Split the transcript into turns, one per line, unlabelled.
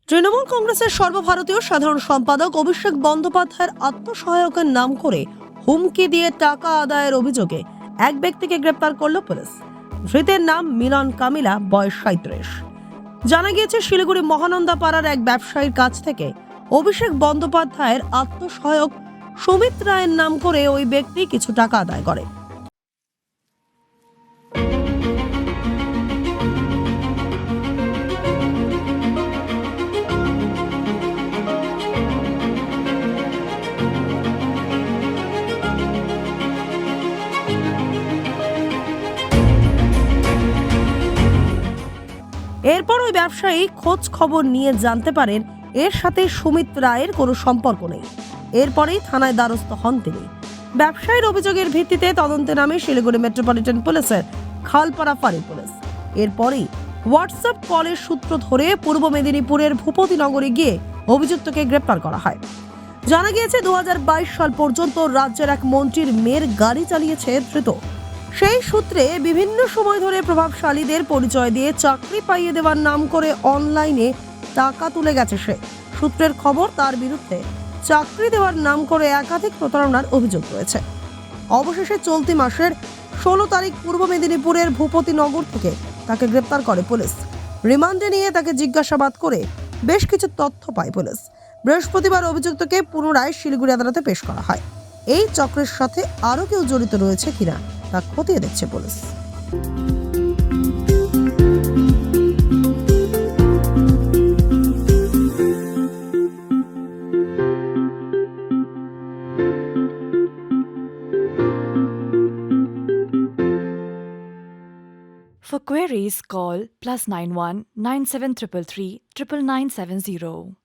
তৃণমূল কংগ্রেসের সর্বভারতীয় সাধারণ সম্পাদক অভিষেক বন্দ্যোপাধ্যায়ের আত্মসহায়কের নাম করে হুমকি দিয়ে টাকা আদায়ের অভিযোগে এক ব্যক্তিকে গ্রেপ্তার করল পুলিশ। ধৃতের নাম মিলন কামিলা, বয়স 37। জানা গিয়েছে, শিলিগুড়ি মহানন্দা পাড়ার এক ব্যবসায়ীর কাছ থেকে অভিষেক বন্দ্যোপাধ্যায়ের আত্মসহায়ক সুমিত রায়ের নাম করে ওই ব্যক্তি কিছু টাকা আদায় করে। এরপর ওই ব্যবসায়ী খোঁজ খবর নিয়ে জানতে পারেন এর সাথে সুমিত রায়ের কোনো সম্পর্ক নেই। এরপরেই থানায় দ্বারস্থ হন তিনি। ব্যবসায়ীর অভিযোগের ভিত্তিতে তদন্তে নামে শিলিগুড়ি মেট্রোপলিটন পুলিশের খালপাড়া ফাঁড়ি পুলিশ। এরপরেই হোয়াটসঅ্যাপ কলের সূত্র ধরে পূর্ব মেদিনীপুরের ভূপতিনগরে গিয়ে অভিযুক্তকে গ্রেপ্তার করা হয়। জানা গিয়েছে, 2022 সাল পর্যন্ত রাজ্যের এক মন্ত্রীর মেয়ের গাড়ি চালিয়েছে ধৃত। সেই সূত্রে বিভিন্ন সময় ধরে প্রভাবশালীদের পরিচয় দিয়ে চাকরি পাইয়ে দেওয়ার নাম করে অনলাইনে টাকা তুলে গেছে সে। সূত্রের খবর, তার বিরুদ্ধে চাকরি দেওয়ার নাম করে একাধিক প্রতারণার অভিযোগ রয়েছে। অবশেষে চলতি মাসের 16 তারিখ পূর্ব মেদিনীপুরের ভূপতিনগর থেকে তাকে গ্রেপ্তার করে পুলিশ। রিমান্ডে নিয়ে তাকে জিজ্ঞাসাবাদ করে বেশ কিছু তথ্য পায় পুলিশ। বৃহস্পতিবার অভিযুক্তকে পুনরায় শিলিগুড়ি আদালতে পেশ করা হয়। এই চক্রের সাথে আরও কেউ জড়িত রয়েছে কিনা তা খতিয়ে দেখছে পুলিশ।
For queries, call +91 9733 99970.